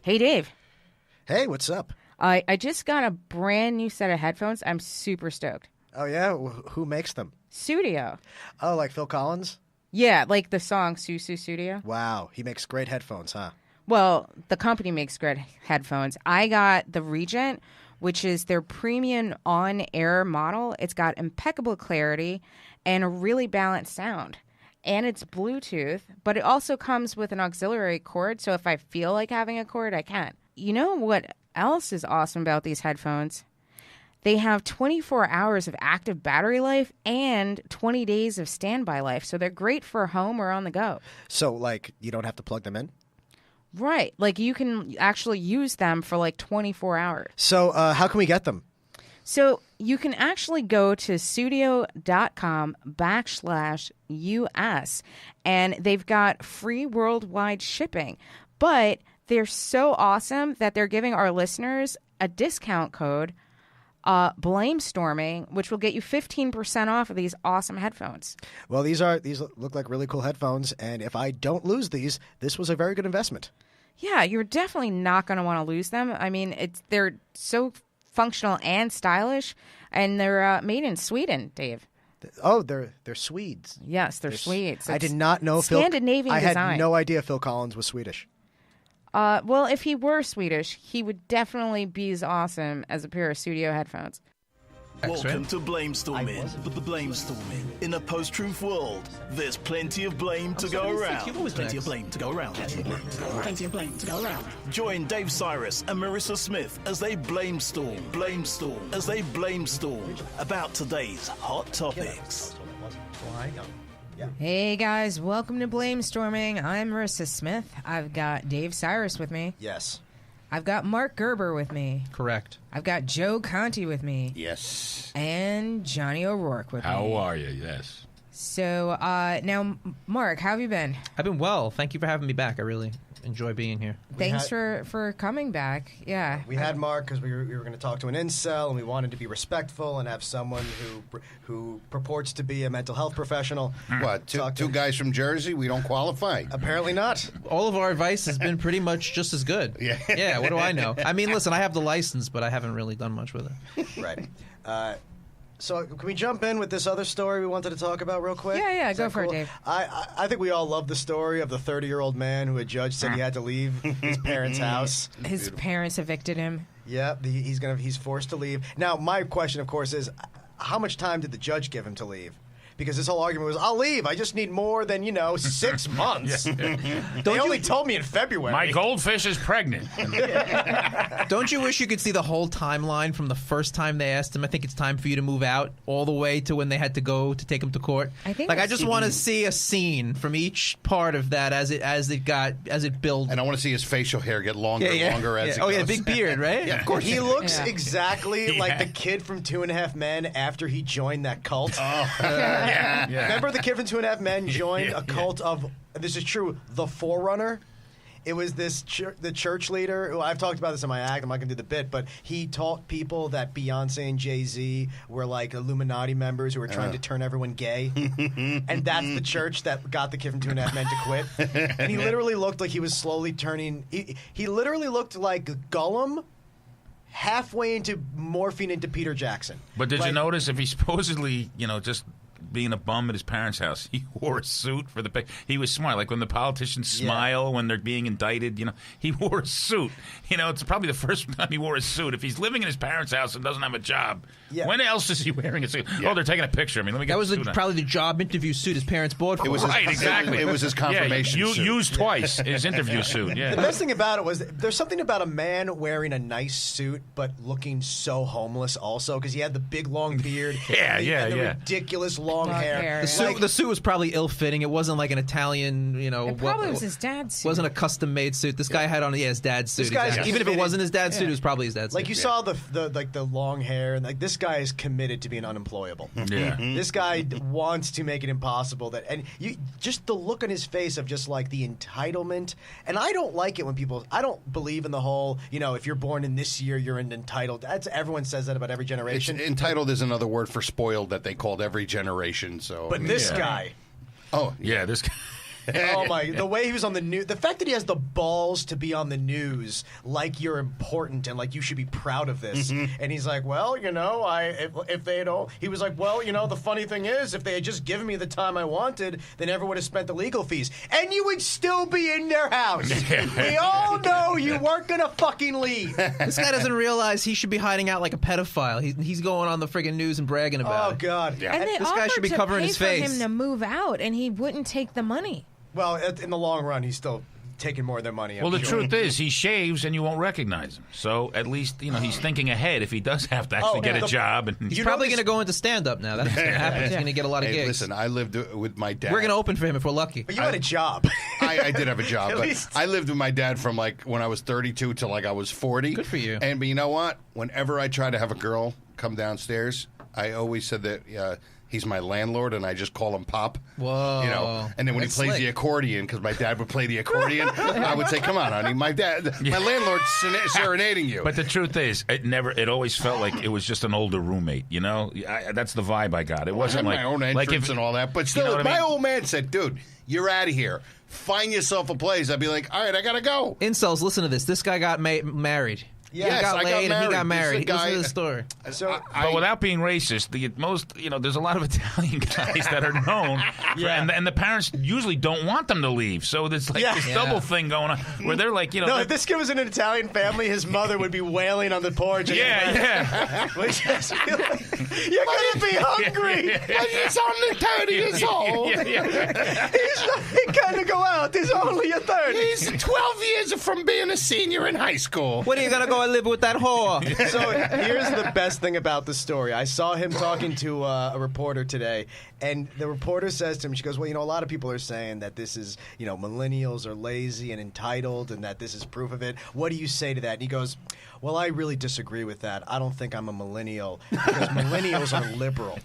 Hey, Dave. Hey, what's up? I just got a brand new set of headphones. I'm super stoked. Oh, yeah? Who makes them? Studio. Oh, like Phil Collins? Yeah, like the song Susu Studio. Wow, he makes great headphones, huh? Well, the company makes great headphones. I got the Regent, which is their premium on-air model. It's got impeccable clarity and a really balanced sound. And it's Bluetooth, but it also comes with an auxiliary cord, so if I feel like having a cord, I can. You know what else is awesome about these headphones? They have 24 hours of active battery life and 20 days of standby life, so they're great for home or on the go. So, like, you don't have to plug them in? Right. Like, you can actually use them for, like, 24 hours. So, how can we get them? So, you can actually go to studio.com/US, and they've got free worldwide shipping. But they're so awesome that they're giving our listeners a discount code, Blamestorming, which will get you 15% off of these awesome headphones. Well, these look like really cool headphones, and if I don't lose these, this was a very good investment. Yeah, you're definitely not going to want to lose them. I mean, they're so functional and stylish, and they're made in Sweden, Dave. Oh, they're Swedes. Yes, they're Swedes. I did not know Scandinavian I design. had no idea Phil Collins was Swedish. Well, if he were Swedish, he would definitely be as awesome as a pair of studio headphones. Welcome to Blamestorming. Blamestorming. In a post-truth world, there's plenty of blame to go around. Plenty of blame to go around. Plenty of blame to go around. Join Dave Cyrus and Marissa Smith as they blamestorm about today's hot topics. Hey guys, welcome to Blamestorming. I'm Marissa Smith. I've got Dave Cyrus with me. Yes. I've got Mark Gerber with me. Correct. I've got Joe Conti with me. Yes. And Johnny O'Rourke with me. How are you? Yes. So, now, Mark, how have you been? I've been well. Thank you for having me back. I really enjoy being here. Thanks for coming back. Yeah. We had Mark because we were going to talk to an incel, and we wanted to be respectful and have someone who purports to be a mental health professional. What, two guys from Jersey? We don't qualify? Apparently not. All of our advice has been pretty much just as good. Yeah. Yeah, what do I know? I mean, listen, I have the license, but I haven't really done much with it. Right. So can we jump in with this other story we wanted to talk about real quick? Yeah, Is go that for it, cool? Dave. I think we all love the story of the 30-year-old man who a judge said he had to leave his parents' house. His parents evicted him. Yeah, he's forced to leave. Now, my question, of course, is how much time did the judge give him to leave? Because this whole argument was, I'll leave. I just need more than, 6 months. They only told me in February. My goldfish is pregnant. Don't you wish you could see the whole timeline from the first time they asked him, I think it's time for you to move out, all the way to when they had to go to take him to court? I just want to see a scene from each part of that as it built. And I want to see his facial hair get longer and longer as it goes. Oh, yeah, big beard, right? Yeah, of course. He looks exactly like the kid from 2.5 Men after he joined that cult. Oh. Yeah. Remember the kid from 2.5 Men joined a cult of, this is true, the Forerunner? It was this the church leader. Well, I've talked about this in my act. I'm not going to do the bit, but he taught people that Beyonce and Jay-Z were like Illuminati members who were trying to turn everyone gay. And that's the church that got the kid from 2.5 Men to quit. And he literally looked like he was slowly turning. He literally looked like Gollum halfway into morphing into Peter Jackson. But did you notice if he supposedly, just being a bum at his parents' house, he wore a suit for the pic. He was smart. Like when the politicians smile when they're being indicted, he wore a suit. It's probably the first time he wore a suit. If he's living in his parents' house and doesn't have a job, when else is he wearing a suit? Yeah. Oh, they're taking a picture. I mean, let me get that was the probably the job interview suit his parents bought for him. Exactly. It was his confirmation suit. Used twice, his interview suit. Yeah. The best thing about it was there's something about a man wearing a nice suit but looking so homeless also because he had the big long beard and the ridiculous long hair. The suit was probably ill-fitting. It wasn't like an Italian, It probably was his dad's suit. It wasn't a custom-made suit. This guy had on his dad's suit. Exactly. Even if it wasn't his dad's suit, it was probably his dad's suit. Like you saw the long hair, and like this guy is committed to being unemployable. Yeah. This guy wants to make it impossible just the look on his face of just like the entitlement. And I don't like it when I don't believe in the whole, if you're born in this year, you're an entitled. Everyone says that about every generation. Entitled is another word for spoiled that they called every generation. So, but this guy. Oh, yeah, this guy. Oh my! The way he was on the news, the fact that he has the balls to be on the news, like you're important and like you should be proud of this. And he's like, well, if they had all, he was like, well, the funny thing is, if they had just given me the time I wanted, they never would have spent the legal fees, and you would still be in their house. We all know you weren't gonna fucking leave. This guy doesn't realize he should be hiding out like a pedophile. He's going on the friggin' news and bragging about it. Oh God! Yeah. And they this guy should be covering his face. For him to move out, and he wouldn't take the money. Well, in the long run, he's still taking more of their money. Well, the truth is, he shaves and you won't recognize him. So at least he's thinking ahead if he does have to actually get a job. And he's probably going to go into stand-up now. That's what's going to happen. He's going to get a lot of gigs. Listen, I lived with my dad. We're going to open for him if we're lucky. But you had a job. I did have a job. But I lived with my dad from when I was 32 till I was 40. Good for you. But you know what? Whenever I try to have a girl come downstairs, I always said that he's my landlord, and I just call him Pop. Whoa. And then when he plays the accordion, because my dad would play the accordion, I would say, come on, honey, my landlord's serenading you. But the truth is, it always felt like it was just an older roommate, that's the vibe I got. It wasn't I had my own entrance and all that. But still, if my old man said, dude, you're out of here. Find yourself a place. I'd be like, all right, I got to go. Incels, listen to this. This guy got married. Yes, he got laid and he got married. Listen to the story. But without being racist, there's a lot of Italian guys that are known, and the parents usually don't want them to leave. So there's this double thing going on where they're like, No, if this kid was in an Italian family, his mother would be wailing on the porch. Which is you're going to be hungry. He's only 30 years old. He kind of go out. He's only a 30. He's 12 years from being a senior in high school. When are you going to go and live with that whore? So here's the best thing about the story. I saw him talking to a reporter today, and the reporter says to him, she goes, well, a lot of people are saying that this is, millennials are lazy and entitled and that this is proof of it. What do you say to that? And he goes, well, I really disagree with that. I don't think I'm a millennial because millennials are liberal.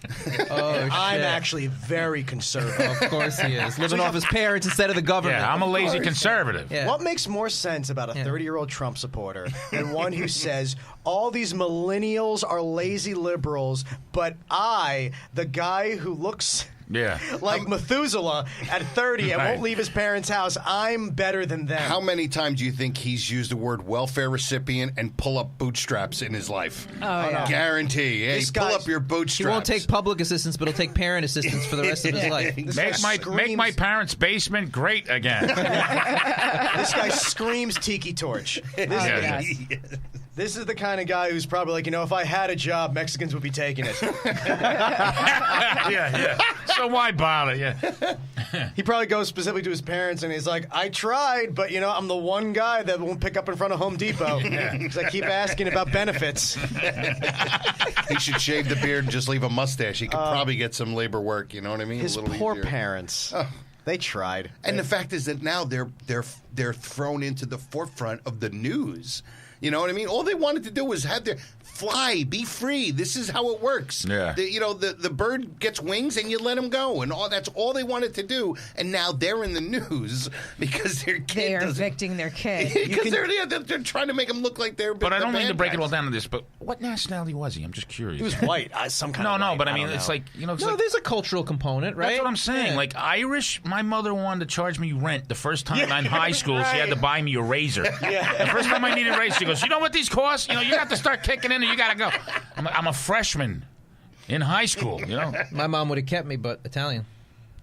I'm actually very conservative. Of course he is. Living off his parents instead of the government. Yeah, I'm a lazy conservative. Yeah. What makes more sense about a 30-year-old Trump supporter than one who says, all these millennials are lazy liberals, but I, the guy who looks like Methuselah at 30 and won't leave his parents' house, I'm better than them. How many times do you think he's used the word welfare recipient and pull up bootstraps in his life? Oh, yeah. Guarantee. Hey, pull up your bootstraps. He won't take public assistance, but he'll take parent assistance for the rest of his life. Make my parents' basement great again. This guy screams tiki torch. This is the kind of guy who's probably like, if I had a job, Mexicans would be taking it. So why bother? Yeah. He probably goes specifically to his parents and he's like, I tried, but I'm the one guy that won't pick up in front of Home Depot. Because I keep asking about benefits. He should shave the beard and just leave a mustache. He could probably get some labor work. You know what I mean? His poor parents. They tried. And the fact is that now they're thrown into the forefront of the news. You know what I mean? All they wanted to do was have their fly, be free. This is how it works. Yeah. The bird gets wings and you let him go, and that's all they wanted to do. And now they're in the news because their kid they are evicting their kid. Because they're trying to make them look like they're. But I don't mean to break it all down to this. But what nationality was he? I'm just curious. He was white. Some kind of. No, but I mean, it's like there's a cultural component, right? That's what I'm saying. Yeah. Like Irish, my mother wanted to charge me rent the first time in high school. Right. She had to buy me a razor. The first time I needed a razor, she goes, "You know what these cost? You got to start kicking in, and you got to go." I'm a freshman in high school. My mom would have kept me, but Italian.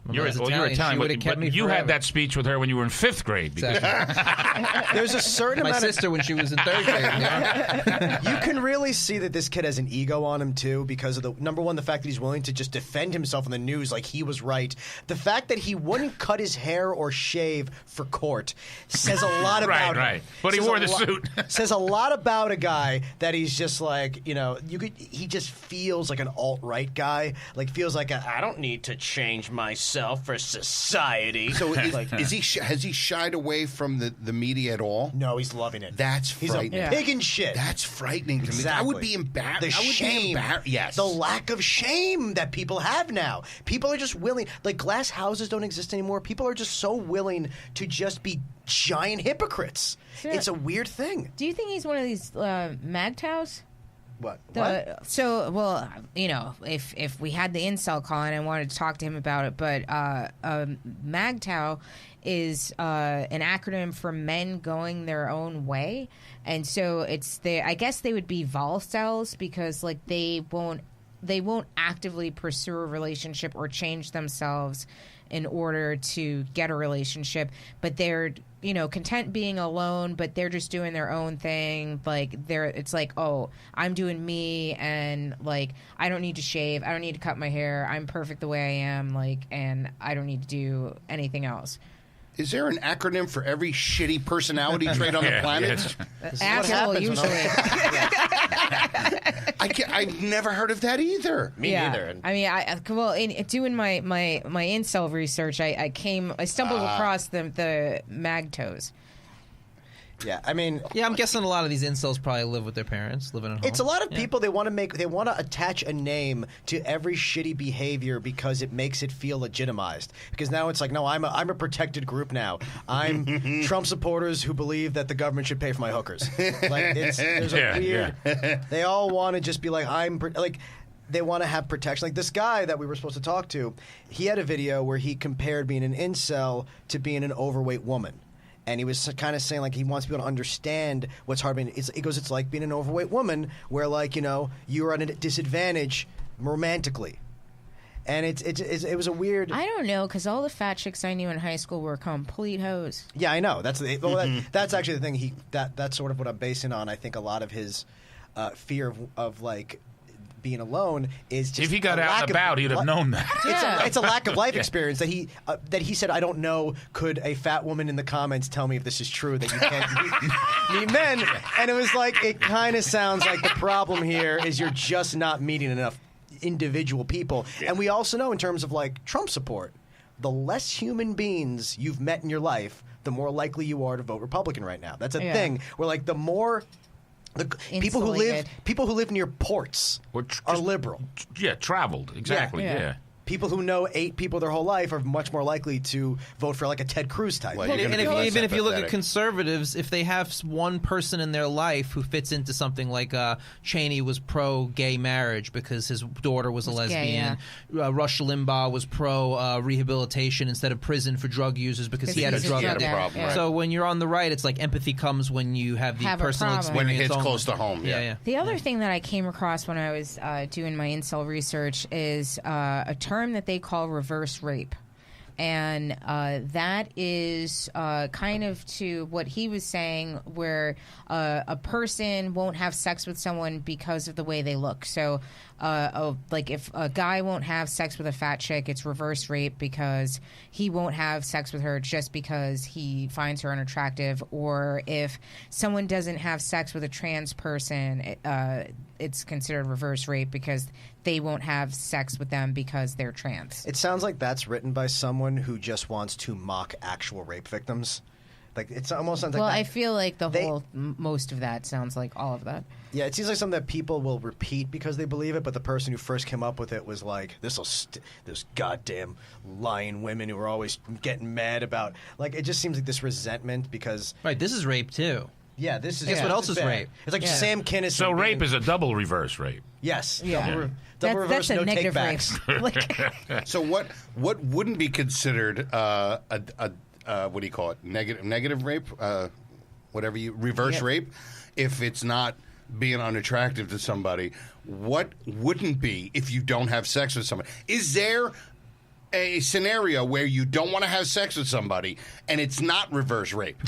You're Italian, but you had that speech with her when you were in 5th grade. Exactly. There's a certain amount of... My sister when she was in 3rd grade. You can really see that this kid has an ego on him, too, because of number one, the fact that he's willing to just defend himself in the news like he was right. The fact that he wouldn't cut his hair or shave for court says a lot about him. Right. But he wore the suit. Says a lot about a guy that he's just like, he just feels like an alt-right guy. Like, feels like, I don't need to change myself for society. So has he shied away from the media at all? No, he's loving it. That's frightening. He's a pig in shit. That's frightening to me. I would be embarrassed. The shame. Yes. The lack of shame that people have now. People are just willing. Like, glass houses don't exist anymore. People are just so willing to just be giant hypocrites. Sure. It's a weird thing. Do you think he's one of these MAGTOWs? What? If we had the incel call and I wanted to talk to him about it, but MGTOW is an acronym for men going their own way, and so I guess they would be volcels because like they won't actively pursue a relationship or change themselves in order to get a relationship, but they're content being alone, but they're just doing their own thing. Like it's like, oh, I'm doing me, and like I don't need to shave, I don't need to cut my hair, I'm perfect the way I am, like, and I don't need to do anything else. Is there an acronym for every shitty personality trait on the planet? Asshole, usually. I've never heard of that either. Me neither. I mean, in doing my incel research, I stumbled across the MGTOWs. Yeah, I mean... Yeah, I'm guessing a lot of these incels probably live with their parents, living at home. It's a lot of people, they want to attach a name to every shitty behavior because it makes it feel legitimized. Because now it's like, no, I'm a protected group now. I'm Trump supporters who believe that the government should pay for my hookers. Like, there's a weird... They all want to just be like, they want to have protection. Like this guy that we were supposed to talk to, he had a video where he compared being an incel to being an overweight woman. And he was kind of saying, like, he wants people to understand what's hard. It's like being an overweight woman where, like, you're at a disadvantage romantically. And it was a weird... I don't know, because all the fat chicks I knew in high school were complete hoes. Yeah, I know. That's actually the thing. That's sort of what I'm basing on. I think a lot of his fear of like... being alone is just if he got out and about, he'd have known that. It's a lack of life experience that he said. I don't know. Could a fat woman in the comments tell me if this is true that you can't meet men? And it was like it kind of sounds like the problem here is you're just not meeting enough individual people. And we also know in terms of like Trump support, the less human beings you've met in your life, the more likely you are to vote Republican right now. That's a thing. Where like the more. People who live near ports are liberal. Yeah, traveled. Exactly, yeah. People who know 8 people their whole life are much more likely to vote for like a Ted Cruz type. Well, even if you look at conservatives, if they have one person in their life who fits into something like Cheney was pro-gay marriage because his daughter was a lesbian. Gay, Rush Limbaugh was pro-rehabilitation instead of prison for drug users because he had a drug problem. Right. So when you're on the right, it's like empathy comes when you have the personal experience. When it hits close to home. Yeah. The other thing that I came across when I was doing my incel research is a term that they call reverse rape. And that is kind of to what he was saying, where a person won't have sex with someone because of the way they look. So, like if a guy won't have sex with a fat chick, it's reverse rape because he won't have sex with her just because he finds her unattractive. Or if someone doesn't have sex with a trans person, it's considered reverse rape because they won't have sex with them because they're trans. It sounds like that's written by someone who just wants to mock actual rape victims. Like it almost sounds like. Well, I feel like most of that sounds like all of that. Yeah, it seems like something that people will repeat because they believe it, but the person who first came up with it was like, "This goddamn lying women who are always getting mad about." Like, it just seems like this resentment because. Right, this is rape too. Yeah, this is. Guess what else is rape? It's like Sam Kinison. So rape is a double reverse rape. Yes. Yeah. Double reverse, that's a no negative takebacks. rape. So what wouldn't be considered what do you call it? Negative rape? Reverse rape? If it's not being unattractive to somebody, what wouldn't be if you don't have sex with somebody? Is there a scenario where you don't want to have sex with somebody and it's not reverse rape?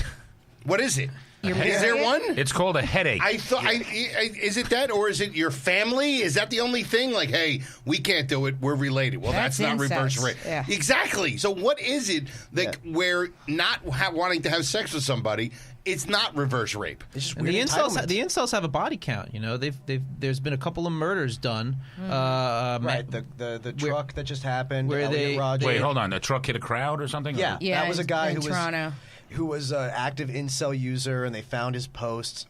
What is it? Is there one? It's called a headache. I thought. Is it that, or is it your family? Is that the only thing? Like, hey, we can't do it. We're related. Well, that's not incest. reverse rape. Yeah. Exactly. So, what is it that where not wanting to have sex with somebody? It's not reverse rape. It's just and the incels have a body count. You know, there's been a couple of murders done. Right. The truck that just happened. Where Elliot Rodgers. Wait, hold on. The truck hit a crowd or something? Yeah, that was a guy in Toronto. who was an active incel user, and they found his posts,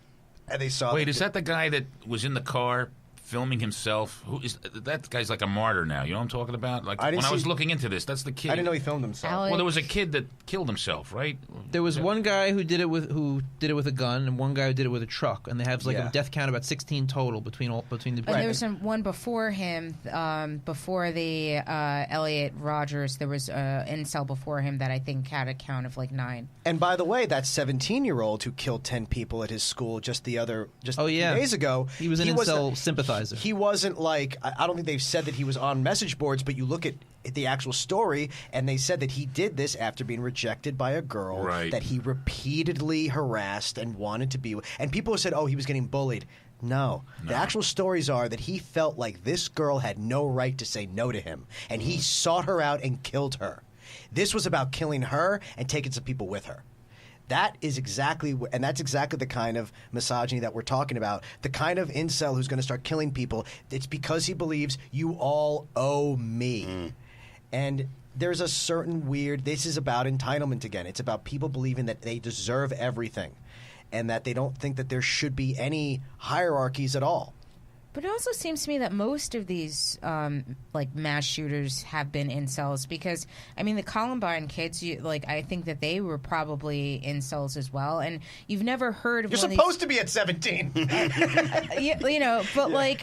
and they saw. Wait, is that the guy that was in the car filming himself. Who is that guy's like a martyr now? You know what I'm talking about? Like when I was looking into this, that's the kid. I didn't know he filmed himself. Alex. Well, there was a kid that killed himself, right? There was one guy who did it with a gun, and one guy who did it with a truck, and they have like a death count of about 16 total between the. And there was one before him, before the Elliot Rogers. There was an incel before him that I think had a count of like 9. And by the way, that 17-year-old who killed 10 people at his school just a few days ago. He was an incel sympathizer. He wasn't like, I don't think they've said that he was on message boards, but you look at the actual story, and they said that he did this after being rejected by a girl that he repeatedly harassed and wanted to be with. And people said, oh, he was getting bullied. No. The actual stories are that he felt like this girl had no right to say no to him, and he sought her out and killed her. This was about killing her and taking some people with her. That is exactly, and that's exactly the kind of misogyny that we're talking about. The kind of incel who's going to start killing people, it's because he believes you all owe me. And there's a certain this is about entitlement again. It's about people believing that they deserve everything and that they don't think that there should be any hierarchies at all. But it also seems to me that most of these like mass shooters have been incels because, I mean, the Columbine kids, I think that they were probably incels as well. And you've never heard of You're supposed to be at 17. But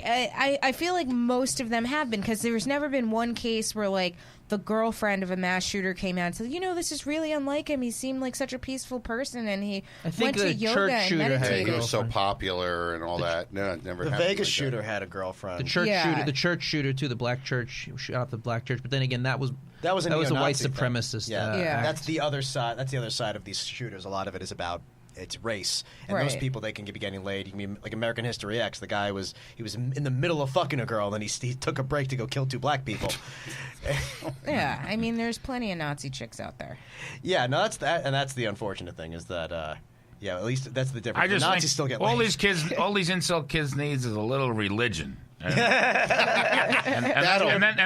I feel like most of them have been because there's never been one case where like the girlfriend of a mass shooter came out and said, this is really unlike him. He seemed like such a peaceful person, and he went to yoga and meditated. He was so popular and all that. No, it never happened. The Vegas shooter had a girlfriend. The church shooter too. The black church shot up the black church. But then again, that was a white supremacist. That's the other side. That's the other side of these shooters. A lot of it is about. It's race, and those people they can be getting laid. You can be like American History X. The guy was in the middle of fucking a girl, and he took a break to go kill 2 black people. Yeah, I mean, there's plenty of Nazi chicks out there. Yeah, no, that's that, and that's the unfortunate thing is that. At least that's the difference. I just the Nazis think still get all laid. these kids, all these incel kids needs is a little religion. and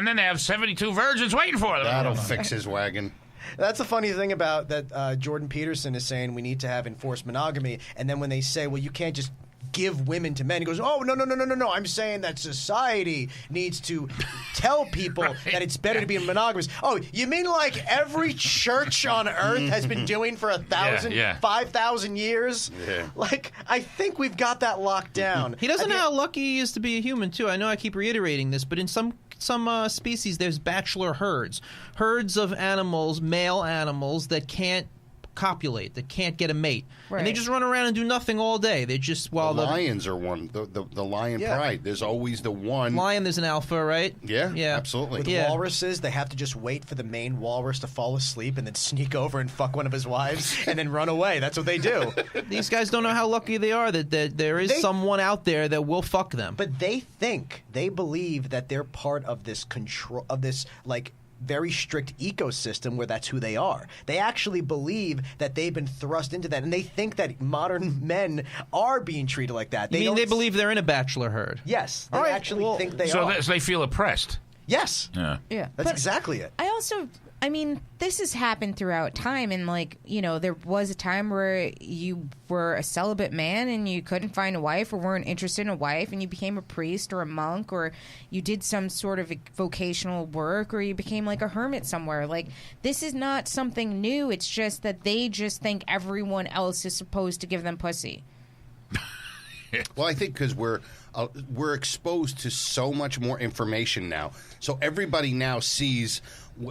then they have 72 virgins waiting for them. That'll fix his wagon. That's the funny thing about that Jordan Peterson is saying we need to have enforced monogamy, and then when they say, well, you can't just give women to men, he goes, oh, no, I'm saying that society needs to tell people that it's better to be monogamous. Oh, you mean like every church on earth has been doing for 5,000 years? Yeah. Like, I think we've got that locked down. He doesn't know how lucky he is to be a human, too. I know I keep reiterating this, but in some species, there's bachelor herds of animals, male animals that can't copulate, that can't get a mate, and they just run around and do nothing all day. They just the lions are one. The lion pride. There's always the one lion. There's an alpha, right? Yeah, absolutely. With walruses, they have to just wait for the main walrus to fall asleep and then sneak over and fuck one of his wives and then run away. That's what they do. These guys don't know how lucky they are that there is someone out there that will fuck them. But they believe that they're part of this control of this very strict ecosystem where that's who they are. They actually believe that they've been thrust into that, and they think that modern men are being treated like that. They believe they're in a bachelor herd? Yes. They actually think they are. So they feel oppressed? Yes. Yeah. That's exactly it. I mean, this has happened throughout time, and there was a time where you were a celibate man and you couldn't find a wife or weren't interested in a wife, and you became a priest or a monk, or you did some sort of vocational work, or you became like a hermit somewhere. This is not something new. It's just that they just think everyone else is supposed to give them pussy. Well, I think because we're exposed to so much more information now, so everybody now sees.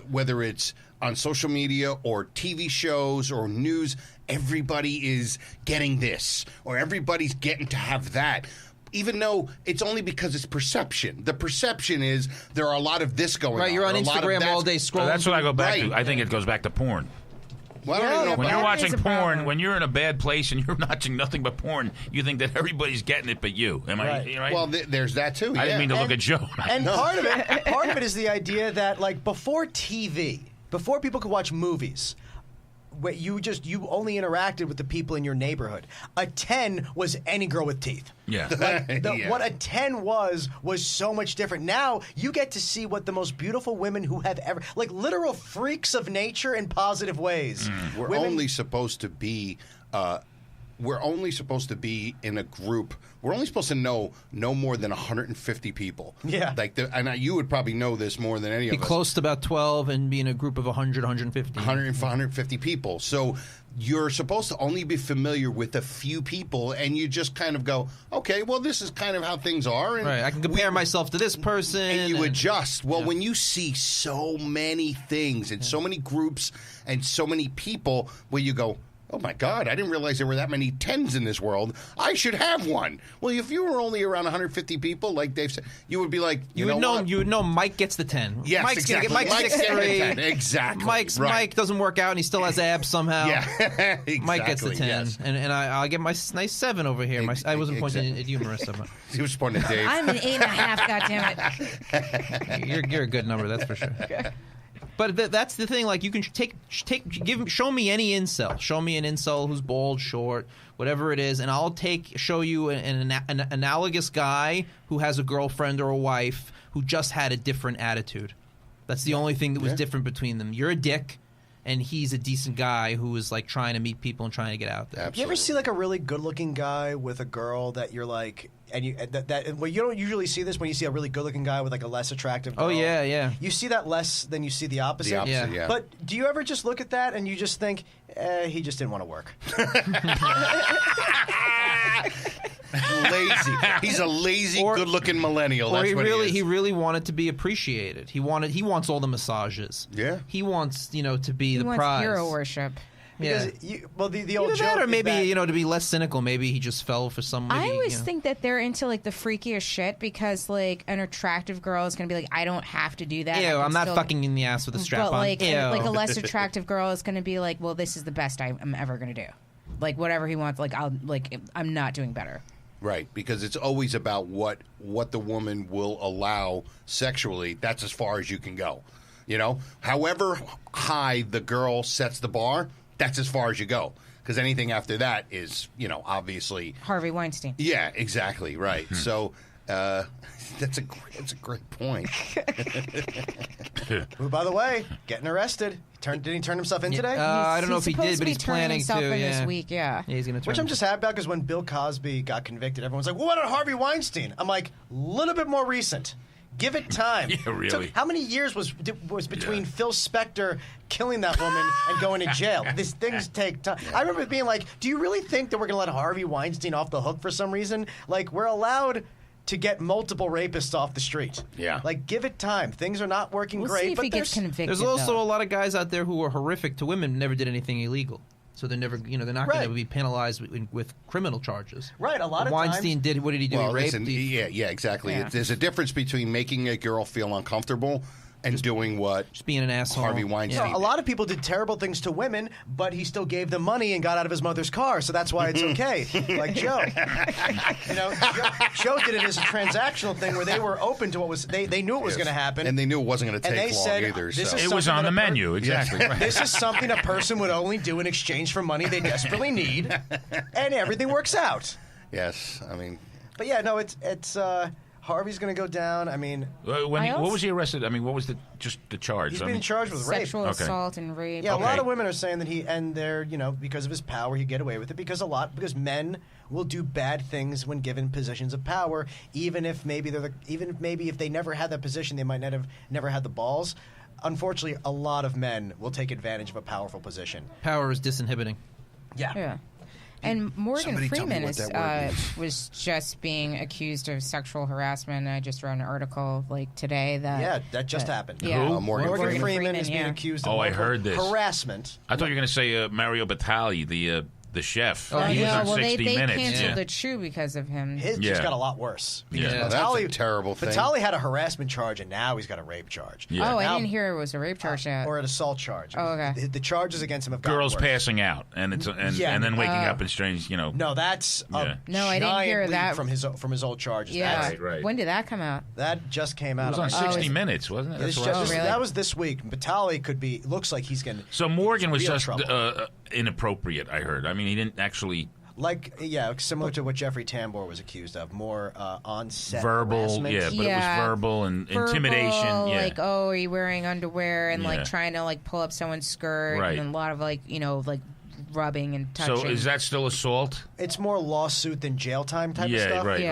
Whether it's on social media or TV shows or news, everybody is getting this or everybody's getting to have that. Even though it's only because it's perception. The perception is there are a lot of this going on. Right, you're on Instagram all day scrolling. That's what I go back to. I think it goes back to porn. Well, I don't know when you're watching porn, when you're in a bad place and you're watching nothing but porn, you think that everybody's getting it but you. Am I right? Well, there's that too. I didn't mean to look at Joe. And part of it is the idea that before TV, before people could watch movies, where you only interacted with the people in your neighborhood. A 10 was any girl with teeth. Yeah. What a 10 was so much different. Now you get to see what the most beautiful women who have ever, literal freaks of nature in positive ways. We're only supposed to be we're only supposed to be in a group. We're only supposed to know no more than 150 people. Yeah. You would probably know this more than any of us. Be close to about 12 and be in a group of 100, 150. 150 people. So you're supposed to only be familiar with a few people, and you just kind of go, okay, well, this is kind of how things are. And right. I can compare myself to this person. And you adjust. Well, when you see so many things and so many groups and so many people where you go, oh, my God, I didn't realize there were that many 10s in this world. I should have one. Well, if you were only around 150 people, like Dave said, you would be like, you would know Mike gets the 10. Yes, Mike's exactly. Mike's 6'3". 10. Exactly. Mike doesn't work out, and he still has abs somehow. Yeah, exactly. Mike gets the 10. Yes. And I'll get my nice 7 over here. I wasn't pointing at you, Marissa. But. He was pointing at Dave. I'm an 8.5, goddammit. You're a good number, that's for sure. But that's the thing. Like, you can show me any incel. Show me an incel who's bald, short, whatever it is, and I'll show you an analogous guy who has a girlfriend or a wife who just had a different attitude. That's the only thing that was different between them. You're a dick, and he's a decent guy who is like trying to meet people and trying to get out there. Absolutely. You ever see like a really good-looking guy with a girl that you're like, and you well, you don't usually see this when you see a really good-looking guy with like a less attractive girl. Oh yeah. You see that less than you see the opposite. The opposite, yeah. But do you ever just look at that and you just think, he just didn't want to work? Lazy. He's a lazy, good-looking millennial. That's he what he really wanted to be appreciated. He wants all the massages. Yeah. He wants to be the wants prize. hero worship. Because the old Either joke that, or is maybe that, to be less cynical, maybe he just fell for somebody. I always think that they're into like the freakiest shit because like an attractive girl is gonna be like, I don't have to do that. Yeah, I'm not fucking in the ass with a strap but on. like a less attractive girl is gonna be like, well, this is the best I'm ever gonna do. Like whatever he wants, I'm not doing better. Right, because it's always about what the woman will allow sexually. That's as far as you can go. However high the girl sets the bar, that's as far as you go. Because anything after that is, obviously Harvey Weinstein. Yeah, exactly. Right. So that's a great point. Who, by the way, getting arrested. Did he turn himself in today? I don't know if he did, but he's planning himself to. in Yeah. this week. Yeah. He's gonna. Which I'm just happy about because when Bill Cosby got convicted, everyone's like, well, what about Harvey Weinstein? I'm like, a little bit more recent. Give it time. Yeah, really. How many years was between Phil Spector killing that woman and going to jail? These things take time. I remember being like, do you really think that we're going to let Harvey Weinstein off the hook for some reason? Like, we're allowed to get multiple rapists off the street. Yeah. Like, give it time. Things are not working We'll great. see if but he gets convicted. There's also though. a lot of guys out there who are horrific to women, never did anything illegal. So they're never, they're not going to be penalized with criminal charges. Right, a lot of Weinstein times. what did he do? Well, he raped. listen, yeah, exactly. Yeah. There's a difference between making a girl feel uncomfortable and doing what just being an asshole. Harvey Weinstein. A lot of people did terrible things to women, but he still gave them money and got out of his mother's car, so that's why it's okay. Like Joe. Joe did it as a transactional thing where they were open to what was they knew it was going to happen. And they knew it wasn't going to And take they long said, either. this So. is It was on the menu, exactly. This is something a person would only do in exchange for money they desperately need, and everything works out. Yes, I mean... But yeah, no, it's Harvey's going to go down. I mean... what was he arrested? I mean, what was the charge? He's being charged with rape. Sexual assault and rape. Yeah, a lot of women are saying that they're, because of his power, he'd get away with it because men will do bad things when given positions of power, even if maybe if they never had that position, they might not have never had the balls. Unfortunately, a lot of men will take advantage of a powerful position. Power is disinhibiting. Yeah. And Morgan Somebody tell me Freeman what that word means. was just being accused of sexual harassment. I just wrote an article today that that just happened. Yeah. Who? Morgan Freeman is being yeah. accused of I heard this. harassment. I thought you were going to say Mario Batali, the chef. Oh, he was on well, 60 they Minutes. canceled yeah. the Chew because of him. His just got a lot worse. Yeah. Well, that's a terrible thing. Batali had a harassment charge, and now he's got a rape charge. Yeah. Oh, I Now- didn't hear it was a rape charge yet. Or an assault charge. Oh, okay. The charges against him have gotten Girls worse. passing out, and it's and then waking up in strange, No, that's a No, I didn't giant hear leap that. from his old charges. Yeah. Right. When did that come out? That just came It out. was on on 60 Minutes, wasn't it? It's That's what I just, was- really? That was this week. Batali looks like he's going to. So Morgan was real just trouble. inappropriate, I heard. I mean, he didn't actually... Similar to what Jeffrey Tambor was accused of, more on-set verbal, harassment. but it was verbal and intimidation. Yeah. Like, oh, are you wearing underwear? And Yeah. like trying to like pull up someone's skirt. Right. And a lot of like rubbing and touching. So is that still assault? It's more lawsuit than jail time type of stuff. Right.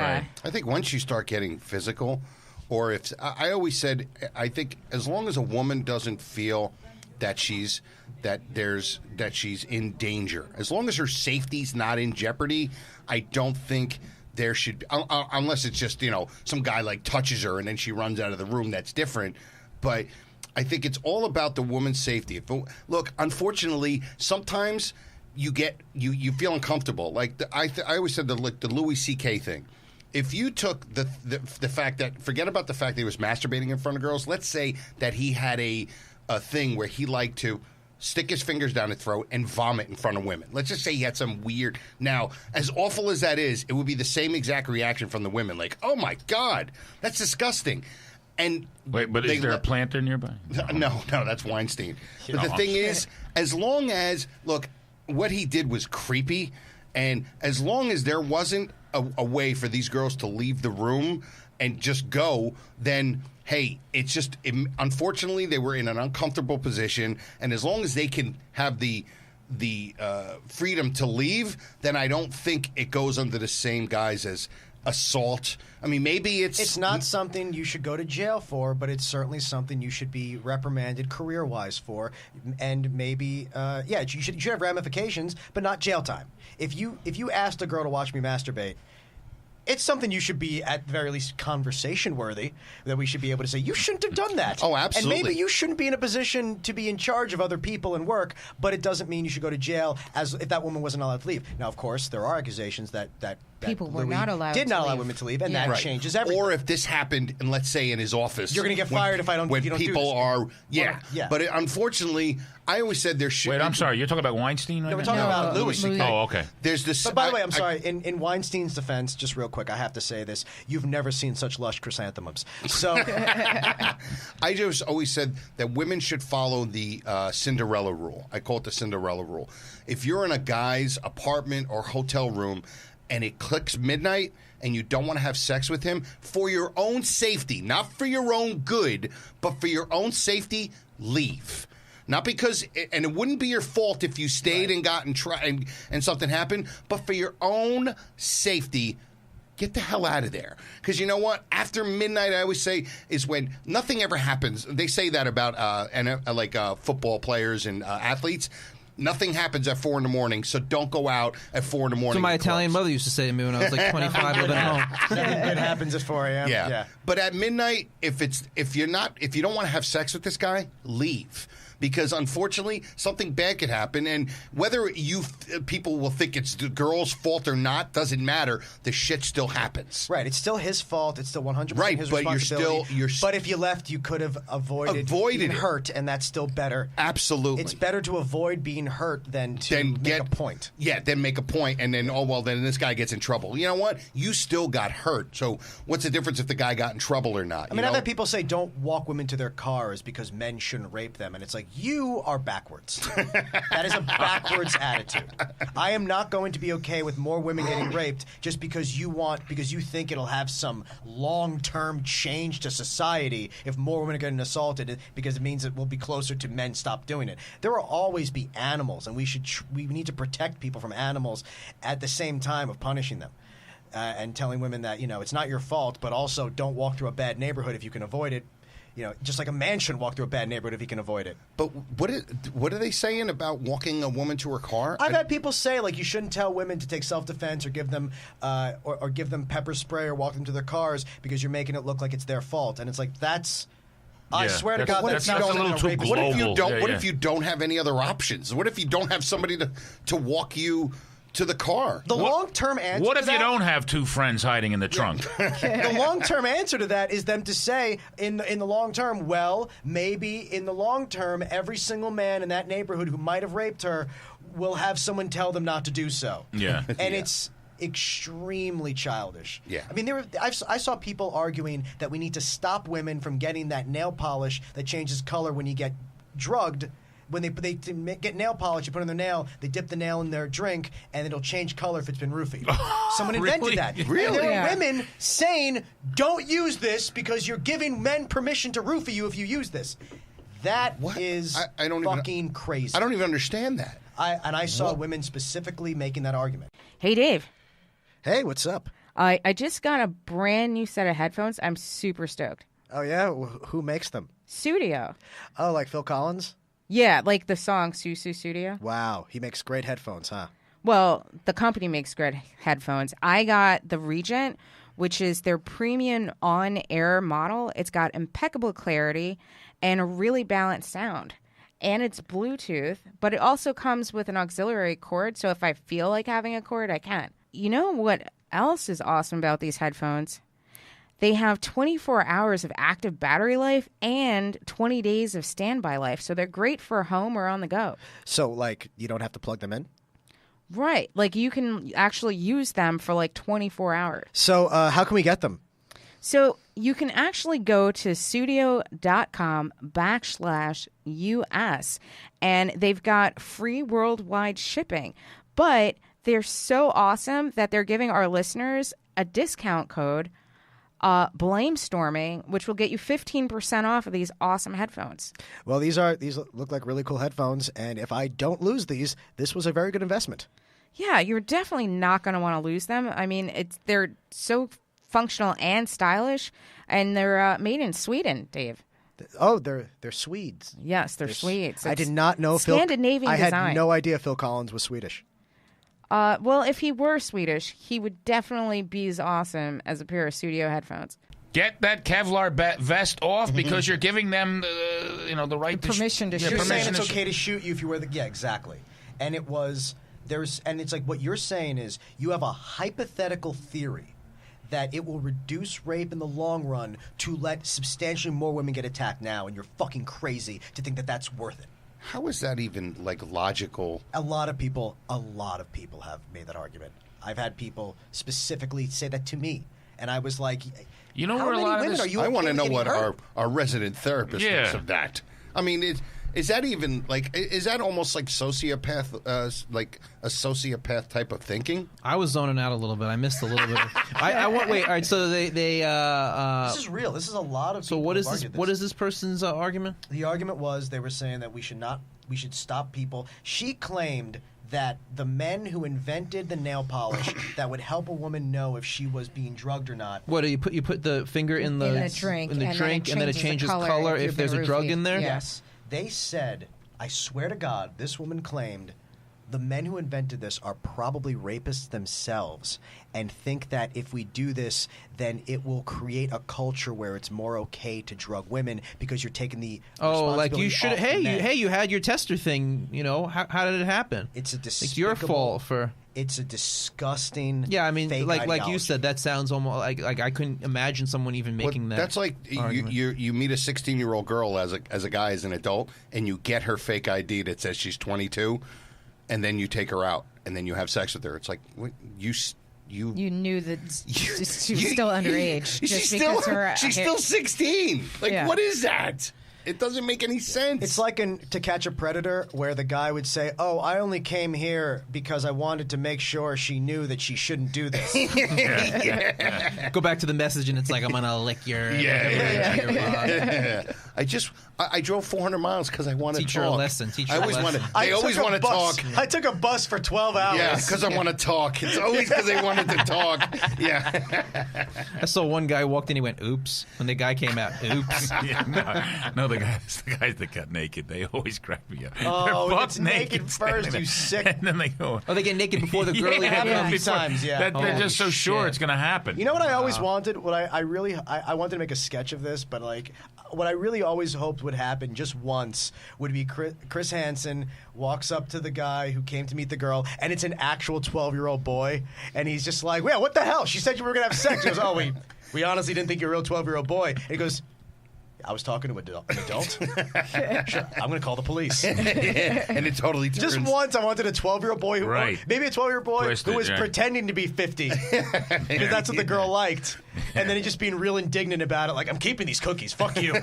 I think once you start getting physical, or if I always said, I think as long as a woman doesn't feel that she's in danger, as long as her safety's not in jeopardy, I don't think there should, unless it's just some guy like touches her and then she runs out of the room. That's different, but I think it's all about the woman's safety. Look, unfortunately, sometimes you feel uncomfortable. Like I always said the Louis C.K. thing. If you took the fact that, forget about the fact that he was masturbating in front of girls. Let's say that he had a thing where he liked to stick his fingers down his throat and vomit in front of women. Let's just say he had some weird. Now, as awful as that is, it would be the same exact reaction from the women. Like, oh my God, that's disgusting. And wait, but is there a planter nearby? No, that's Weinstein. But the thing is, as long as, look, what he did was creepy, and as long as there wasn't a way for these girls to leave the room and just go, then hey, it's just, unfortunately, they were in an uncomfortable position, and as long as they can have the freedom to leave, then I don't think it goes under the same guise as assault. I mean, maybe it's not something you should go to jail for, but it's certainly something you should be reprimanded career-wise for, and maybe you should have ramifications, but not jail time. If you asked a girl to watch me masturbate, it's something you should be, at the very least, conversation worthy, that we should be able to say, you shouldn't have done that. Oh, absolutely. And maybe you shouldn't be in a position to be in charge of other people and work, but it doesn't mean you should go to jail as if that woman wasn't allowed to leave. Now, of course, there are accusations that people were Louis not allowed did to not leave. allow women to leave, and that changes everything. Or if this happened, and let's say in his office, you're going to get fired if you don't people do this. are, But unfortunately, I always said there should. Wait, I'm sorry. You're talking about Weinstein right No, we're now? talking about Louis. Oh, okay. There's this. But by the way, I'm sorry. In Weinstein's defense, just real quick, I have to say this: you've never seen such lush chrysanthemums. So I just always said that women should follow the Cinderella rule. I call it the Cinderella rule. If you're in a guy's apartment or hotel room, and it clicks midnight and you don't want to have sex with him, for your own safety, not for your own good, but for your own safety, leave. Not because, and it wouldn't be your fault if you stayed and got and something happened, but for your own safety, get the hell out of there. Because you know what? After midnight, I always say, is when nothing ever happens. They say that about football players and athletes. Nothing happens at 4 in.the morning, so don't go out at 4 in.the morning. So my Italian mother used to say to me when I was like 25 living at home. nothing good happens at 4 a.m. Yeah. But at midnight, if you don't want to have sex with this guy, leave. Because unfortunately, something bad could happen, and whether people will think it's the girl's fault or not doesn't matter. The shit still happens. Right. It's still his fault. It's still 100% right, his but responsibility. But if you left, you could have avoided being hurt, and that's still better. Absolutely. It's better to avoid being hurt than to make a point. Yeah, then make a point, and then, then this guy gets in trouble. You know what? You still got hurt. So what's the difference if the guy got in trouble or not? I mean, I've had people say don't walk women to their cars because men shouldn't rape them, and it's like, you are backwards. That is a backwards attitude. I am not going to be okay with more women getting raped just because you think it'll have some long-term change to society if more women are getting assaulted, because it means it will be closer to men stop doing it. There will always be animals, and we need to protect people from animals at the same time of punishing them. And telling women that, it's not your fault, but also don't walk through a bad neighborhood if you can avoid it. Just like a man shouldn't walk through a bad neighborhood if he can avoid it. But what are they saying about walking a woman to her car? I've had people say, like, you shouldn't tell women to take self-defense or give them give them pepper spray or walk them to their cars because you're making it look like it's their fault. And it's like, I swear to God, that's not a little too global. What if you don't have any other options? What if you don't have somebody to walk you to the car? The long-term answer What if to that, you don't have two friends hiding in the trunk? The long-term answer to that is them to say, in the long term, well, maybe in the long term, every single man in that neighborhood who might have raped her will have someone tell them not to do so. Yeah. And it's extremely childish. Yeah. I mean, I saw people arguing that we need to stop women from getting that nail polish that changes color when you get drugged. When they get nail polish, you put on their nail, they dip the nail in their drink, and it'll change color if it's been roofied. Someone invented Really? that. Really? And there were women saying, don't use this because you're giving men permission to roofie you if you use this. That is I don't fucking crazy. I don't even understand that. I saw women specifically making that argument. Hey, Dave. Hey, what's up? I just got a brand new set of headphones. I'm super stoked. Oh, yeah? Who makes them? Studio. Oh, like Phil Collins? Yeah, like the song Susu Studio. Wow, he makes great headphones, huh? Well, the company makes great headphones. I got the Regent, which is their premium on-air model. It's got impeccable clarity and a really balanced sound. And it's Bluetooth, but it also comes with an auxiliary cord, so if I feel like having a cord, I can. You know what else is awesome about these headphones? They have 24 hours of active battery life and 20 days of standby life, so they're great for home or on the go. So, like, you don't have to plug them in? Right. Like, you can actually use them for, like, 24 hours. So, how can we get them? So, you can actually go to studio.com/US, and thave got free worldwide shipping. But they're so awesome that they're giving our listeners a discount code, Blamestorming, which will get you 15% off of these awesome headphones. Well, these look like really cool headphones, and if I don't lose these, this was a very good investment. Yeah, you're definitely not going to want to lose them. I mean, they're so functional and stylish, and they're made in Sweden, Dave. Oh, they're Swedes. Yes, they're Swedes. I did not know Scandinavian I design. had no idea Phil Collins was Swedish. Well, if he were Swedish, he would definitely be as awesome as a pair of studio headphones. Get that Kevlar vest off because you're giving them the right permission to shoot. You're saying it's okay to shoot you if you wear the... Yeah, exactly. And it was... And it's like what you're saying is you have a hypothetical theory that it will reduce rape in the long run to let substantially more women get attacked now, and you're fucking crazy to think that that's worth it. How is that even, like, logical? A lot of people have made that argument. I've had people specifically say that to me, and I was like, you know, how where a many lot of women this... are you I okay want to with know getting what hurt? our resident therapist thinks of that. I mean, is that even, like, is that almost like sociopath, like a sociopath type of thinking? I was zoning out a little bit. I missed a little bit. I want. Wait. All right. So they. This is real. This is a lot of. So people what is who've this? argued What is this person's argument? The argument was they were saying that we should stop people. She claimed that the men who invented the nail polish that would help a woman know if she was being drugged or not. What do you put the finger in the drink, and then it changes color if there's a drug in there? Yes. They said, I swear to God, this woman claimed the men who invented this are probably rapists themselves and think that if we do this, then it will create a culture where it's more okay to drug women because you're taking the responsibility like you should. off the men. You had your tester thing. You know, how did it happen? It's a despicable. It's your fault for. It's a disgusting. Yeah, I mean, fake like ideology. you said, that sounds almost like I couldn't imagine someone even making that. That's like argument. you meet a 16-year-old girl as a guy, as an adult, and you get her fake ID that says she's 22, and then you take her out, and then you have sex with her. It's like you knew that she was still underage. She's still 16. Like, Yeah. what is that? It doesn't make any sense. It's like in To Catch a Predator, where the guy would say, "Oh, I only came here because I wanted to make sure she knew that she shouldn't do this." Go back to the message, and it's like, I'm gonna lick your. I drove 400 miles because I wanted to Teach her talk. a lesson. I always want to. I always want to talk. I took a bus for 12 hours. Yeah, because I want to talk. It's always because I wanted to talk. Yeah. I saw one guy walked in. He went, "Oops!" When the guy came out, "Oops!" No, the guys that got naked, they always crack me up. Oh, They're buck it's naked first, you sick. And then they go. Oh, they get naked before the girl. Yeah, before- times, yeah. They're just so sure it's going to happen. You know what I always wanted? What I wanted to make a sketch of this, but like what I really always hoped would happen just once would be Chris Hansen walks up to the guy who came to meet the girl, and it's an actual 12-year-old boy, and he's just like, "Yeah, what the hell? She said you were gonna have sex." He goes, "Oh, we honestly didn't think you were a real 12-year-old boy." And he goes, "I was talking to an adult. Sure, I'm going to call the police." And it totally turns. Just once, I wanted a 12-year-old boy, maybe a 12-year-old boy who was pretending to be 50, because that's what the girl liked. And then he just being real indignant about it, like, "I'm keeping these cookies. Fuck you,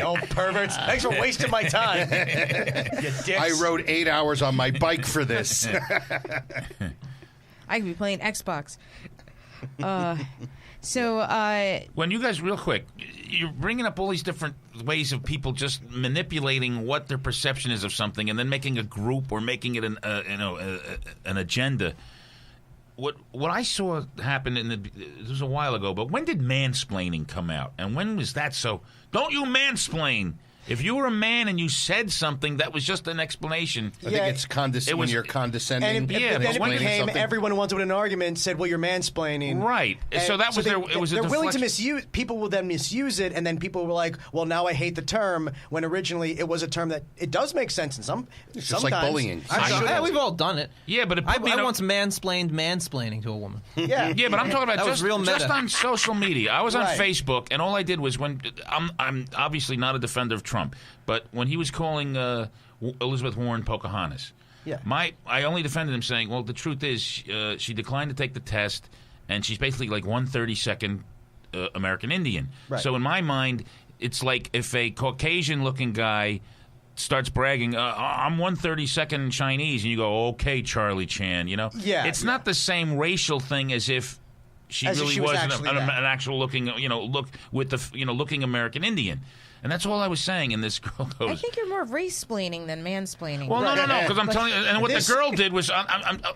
old perverts. Thanks for wasting my time, you dicks." I rode 8 hours on my bike for this. I could be playing Xbox. So, when you guys, real quick, you're bringing up all these different ways of people just manipulating what their perception is of something, and then making a group or making it an agenda. What I saw happen it was a while ago, but when did mansplaining come out, and when was that? So don't you mansplain. If you were a man and you said something that was just an explanation, I think it's condescending. When you're condescending, and then it became something. Everyone wants to win an argument said, "Well, you're mansplaining." Right. And so that was it was a they're willing to deflection. misuse. People will then misuse it, and then people were like, "Well, now I hate the term." When originally it was a term that it does make sense in some. It's sometimes. just like bullying. We've all done it. Yeah, but I once mansplained mansplaining to a woman. Yeah, yeah, but I'm talking about just on social media. I was on Facebook, and all I did was when I'm obviously not a defender of Trump, but when he was calling Elizabeth Warren Pocahontas, I only defended him saying, well, the truth is she declined to take the test, and she's basically like 1/32nd American Indian. Right. So in my mind, it's like if a Caucasian-looking guy starts bragging, I'm 1/32nd Chinese, and you go, okay, Charlie Chan, it's not the same racial thing as if she really was an actual looking, looking American Indian. And that's all I was saying. And this girl goes, I think you're more race-splaining than mansplaining. Well, no, because I'm telling you. And what the girl did was, all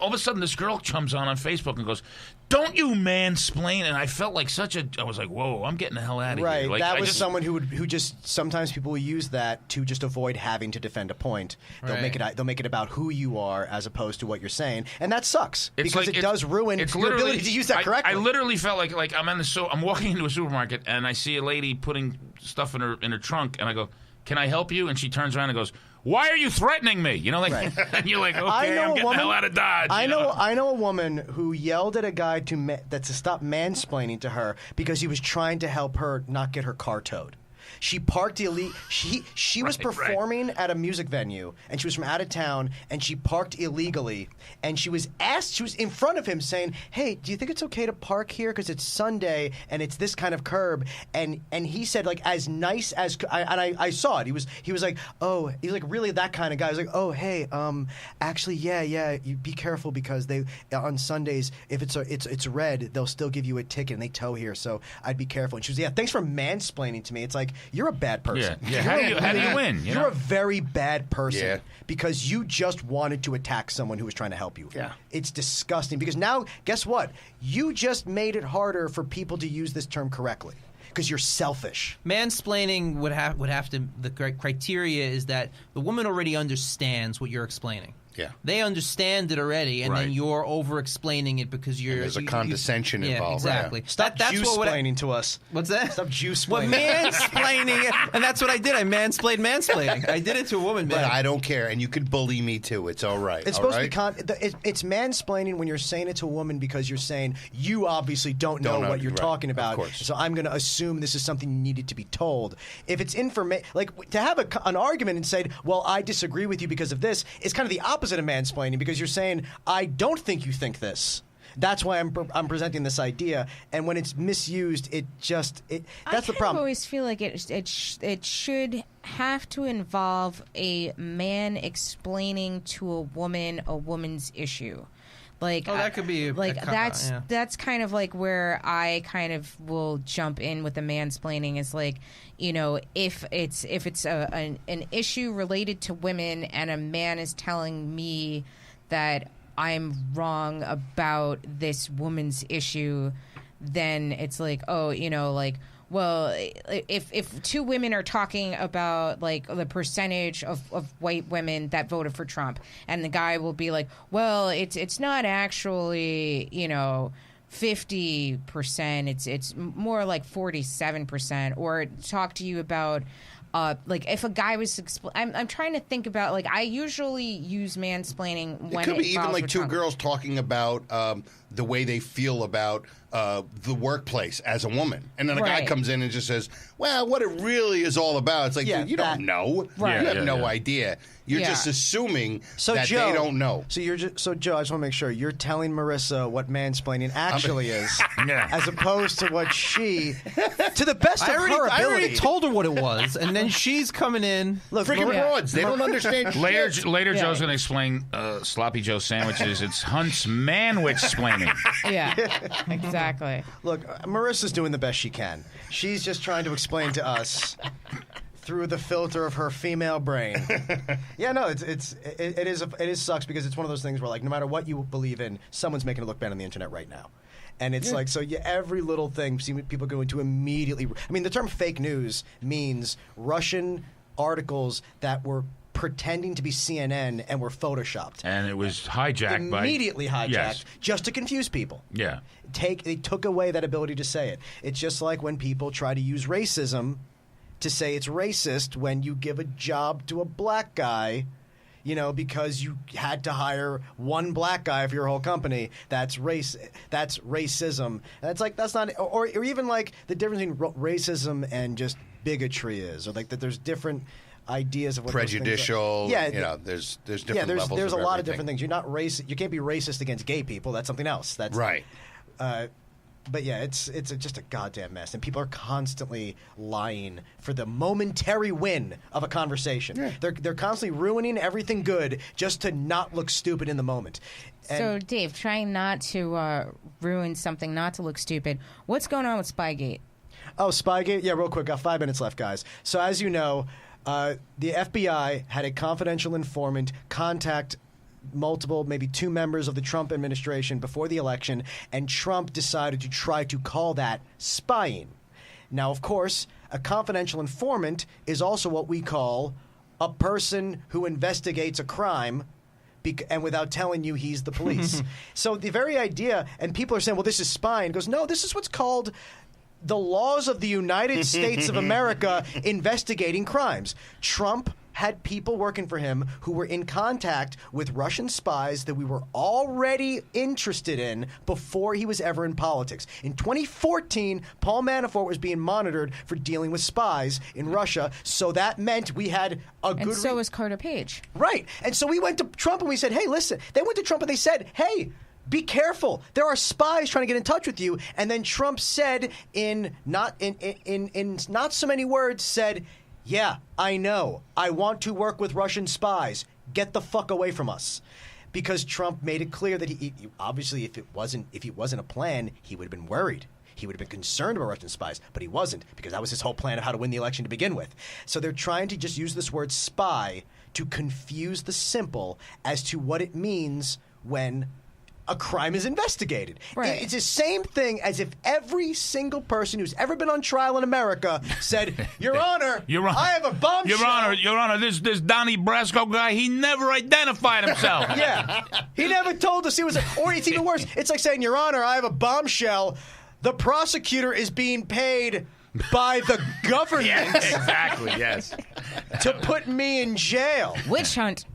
of a sudden, this girl comes on Facebook and goes, "Don't you mansplain?" And I felt like I was like, "Whoa, I'm getting the hell out of here." Right, that was someone who just sometimes people will use that to just avoid having to defend a point. They'll make it about who you are as opposed to what you're saying, and that sucks because it does ruin your ability to use that correctly. I literally felt like I'm walking into a supermarket and I see a lady putting stuff in her trunk, and I go, "Can I help you?" And she turns around and goes, "Why are you threatening me?" And you're like, "Okay, I'm getting the hell out of Dodge." I know a woman who yelled at a guy to stop mansplaining to her because he was trying to help her not get her car towed. She parked She was performing at a music venue, and she was from out of town, and she parked illegally. And she was in front of him saying, "Hey, do you think it's okay to park here because it's Sunday and it's this kind of curb?" And he said, like, as nice as I saw it. He was like, "Oh," he's like really that kind of guy. He was like, "Oh, hey, actually, yeah, you be careful because they on Sundays if it's red, they'll still give you a ticket and they tow here, so I'd be careful." And she was, "Yeah, thanks for mansplaining to me." It's like, you're a bad person. Yeah. How do you win? You're a very bad person because you just wanted to attack someone who was trying to help you. Yeah. It's disgusting because now, guess what? You just made it harder for people to use this term correctly because you're selfish. Mansplaining would have to. The criteria is that the woman already understands what you're explaining. Yeah. They understand it already, and then you're over-explaining it because you're... And there's a condescension involved. Yeah, exactly. Yeah. Stop juice-splaining to us. What's that? Stop juice-splaining. Well, mansplaining, and that's what I did. I mansplained. I did it to a woman, man. But I don't care, and you could bully me too. It's all right. It's supposed to be... It's mansplaining when you're saying it to a woman because you're saying, you obviously don't know what you're talking about, so I'm going to assume this is something you needed to be told. If it's information... Like, to have an argument and say, well, I disagree with you because of this, is kind of the opposite of mansplaining because you're saying, I don't think you think this. That's why I'm presenting this idea, and when it's misused, that's the problem. I always feel like it should have to involve a man explaining to a woman's issue. Like, that could be that's kind of like where I kind of will jump in with the mansplaining is like, if it's an issue related to women and a man is telling me that I'm wrong about this woman's issue, then it's like, well, if two women are talking about like the percentage of white women that voted for Trump, and the guy will be like, well, it's not actually 50%, it's more like 47%, or talk to you about like if a guy was I'm trying to think about, like, I usually use mansplaining when it could be even like two Trump. girls talking about the way they feel about the workplace as a woman, and then a guy comes in and just says, well, what it really is all about. It's like, dude, you don't know. Right. You have no idea. You're just assuming that Joe, they don't know. So Joe, I just want to make sure you're telling Marissa what mansplaining actually is, as opposed to what she, to the best of her ability. I already told her what it was, and then she's coming in. Look, freaking broads. They don't understand. Later, Joe's going to explain sloppy Joe sandwiches. It's Hunt's manwich splaining. mansplaining. Yeah, exactly. Look, Marissa's doing the best she can. She's just trying to explain to us through the filter of her female brain. Yeah, no, it is sucks because it's one of those things where, like, no matter what you believe in, someone's making it look bad on the internet right now. And it's like, so every little thing, people go into immediately. I mean, the term fake news means Russian articles that were pretending to be CNN and were photoshopped. And it was hijacked immediately hijacked just to confuse people. Yeah. They took away that ability to say it. It's just like when people try to use racism to say it's racist when you give a job to a black guy, because you had to hire one black guy for your whole company. That's racism. And that's not, or even like the difference between racism and just bigotry is, or like that there's different ideas of what prejudicial. Those things are. There's different levels. There's a lot of everything. different things. You're not racist. You can't be racist against gay people. That's something else. That's right. But yeah, it's just a goddamn mess, and people are constantly lying for the momentary win of a conversation. Yeah. They're constantly ruining everything good just to not look stupid in the moment. So, Dave, trying not to ruin something, not to look stupid. What's going on with Spygate? Oh, Spygate? Yeah, real quick. Got 5 minutes left, guys. So, as you know, the FBI had a confidential informant contact multiple, maybe 2 members of the Trump administration before the election, and Trump decided to try to call that spying. Now, of course, a confidential informant is also what we call a person who investigates a crime and without telling you he's the police. So the very idea, and people are saying, well, this is spying, goes, no, this is what's called the laws of the United States of America investigating crimes. Trump had people working for him who were in contact with Russian spies that we were already interested in before he was ever in politics. In 2014, Paul Manafort was being monitored for dealing with spies in Russia, so that meant we had a good... And so was Carter Page. Right. And so we went to Trump and we said, hey, listen. They went to Trump and they said, hey, be careful. There are spies trying to get in touch with you. And then Trump said in not so many words, said, yeah, I know. I want to work with Russian spies. Get the fuck away from us. Because Trump made it clear that he obviously, if it wasn't a plan, he would have been worried. He would have been concerned about Russian spies, but he wasn't, because that was his whole plan of how to win the election to begin with. So they're trying to just use this word spy to confuse the simple as to what it means when a crime is investigated. Right. It's the same thing as if every single person who's ever been on trial in America said, Your Honor, I have a bombshell. Your Honor, this Donnie Brasco guy, he never identified himself. Yeah. He never told us he was... Or it's even worse. It's like saying, Your Honor, I have a bombshell. The prosecutor is being paid by the government. Yeah, exactly, yes. To put me in jail. Witch hunt.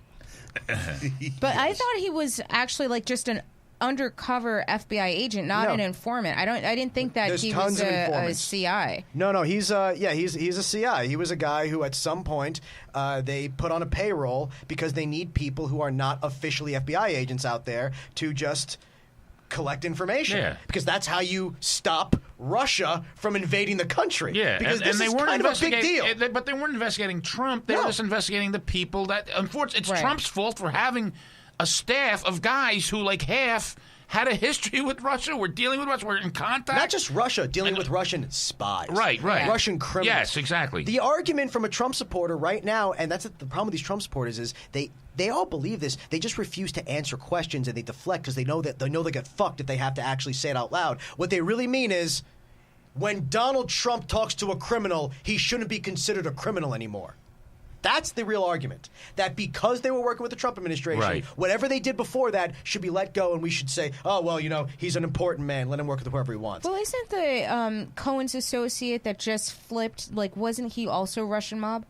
But I thought he was actually like just an undercover FBI agent, not an informant. I didn't think that There's he tons was of a informants. CI. No, he's a CI. He was a guy who at some point they put on a payroll because they need people who are not officially FBI agents out there to just collect information. Yeah. Because that's how you stop Russia from invading the country. Yeah, because and this they is weren't kind of a big deal. But they weren't investigating Trump. They were just investigating the people that, unfortunately, it's Trump's fault for having a staff of guys who, like half, had a history with Russia, were dealing with Russia, were in contact. Not just Russia, dealing with Russian spies. Right. Russian criminals. Yes, exactly. The argument from a Trump supporter right now, and that's the problem with these Trump supporters, is they all believe this. They just refuse to answer questions and they deflect because they know they get fucked if they have to actually say it out loud. What they really mean is, when Donald Trump talks to a criminal, he shouldn't be considered a criminal anymore. That's the real argument. That because they were working with the Trump administration, whatever they did before that should be let go, and we should say, oh, well, he's an important man. Let him work with whoever he wants. Well, isn't the Cohen's associate that just flipped, wasn't he also Russian mob?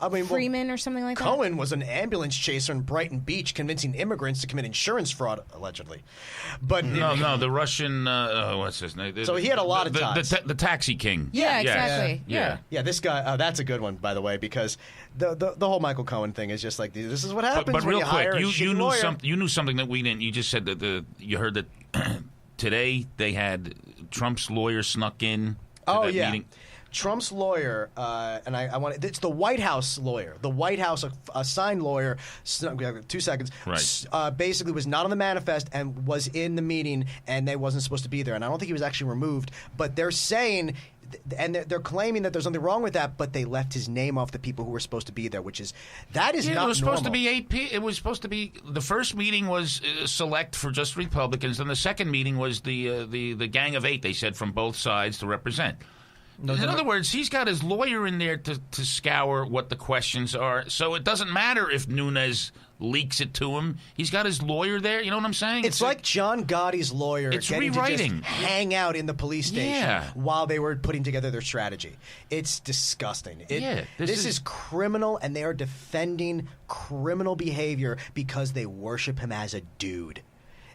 I mean, Freeman or something like that? Cohen was an ambulance chaser in Brighton Beach convincing immigrants to commit insurance fraud, allegedly. But No, the Russian, what's his name? So he had a lot of ties. The taxi king. Yeah, exactly. Yeah, this guy, that's a good one, by the way, because the whole Michael Cohen thing is just like, this is what happens but when real you quick, hire a shitty lawyer. You knew something that we didn't. You just said that you heard that today they had Trump's lawyer snuck in to that meeting. Trump's lawyer, and I want it's the White House lawyer. The White House assigned lawyer, 2 seconds, right. Basically was not on the manifest and was in the meeting, and they wasn't supposed to be there. And I don't think he was actually removed, but they're saying, and they're claiming that there's something wrong with that, but they left his name off the people who were supposed to be there, which is not it was normal. Supposed to be 8 It was supposed to be the first meeting was select for just Republicans, and the second meeting was the gang of 8. They said from both sides to represent. In other words, he's got his lawyer in there to scour what the questions are. So it doesn't matter if Nunes leaks it to him. He's got his lawyer there. You know what I'm saying? It's like John Gotti's lawyer getting rewriting. to just hang out in the police station while they were putting together their strategy. It's disgusting. This is criminal, and they are defending criminal behavior because they worship him as a dude.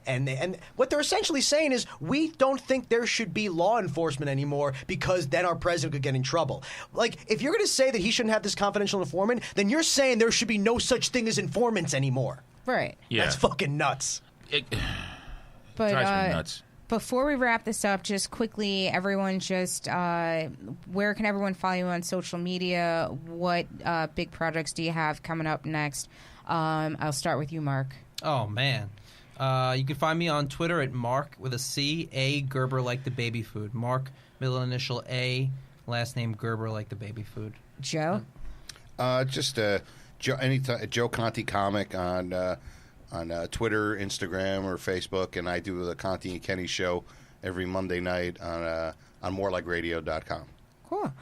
And what they're essentially saying is, we don't think there should be law enforcement anymore because then our president could get in trouble. Like, if you're going to say that he shouldn't have this confidential informant, then you're saying there should be no such thing as informants anymore. Right. Yeah. That's fucking nuts. It drives me nuts. Before we wrap this up, just quickly, everyone where can everyone follow you on social media? What big projects do you have coming up next? I'll start with you, Mark. Oh, man. You can find me on Twitter at Mark with a C, A, Gerber like the baby food. Mark, middle initial A, last name Gerber like the baby food. Joe? Just Joe Conti comic on Twitter, Instagram, or Facebook, and I do the Conti and Kenny show every Monday night on morelikeradio.com. Cool.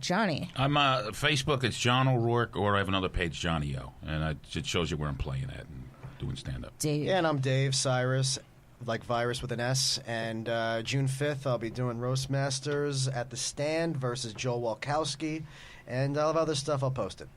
Johnny? I'm Facebook. It's John O'Rourke, or I have another page, Johnny O, and it shows you where I'm playing at and doing stand-up. Dave? Yeah, and I'm Dave Cyrus, like virus with an S. And June 5th, I'll be doing Roast Masters at the Stand versus Joel Walkowski. And I'll have other stuff. I'll post it.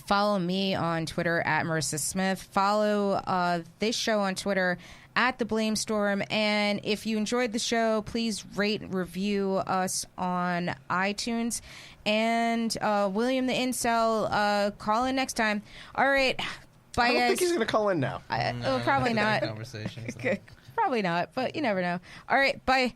Follow me on Twitter at Marissa Smith. Follow this show on Twitter at The Blame Storm. And if you enjoyed the show, please rate and review us on iTunes. And William the Incel, call in next time. All right. Bye, I don't guys. think he's going to call in now. Probably not. Conversations. Probably not, but you never know. All right, bye.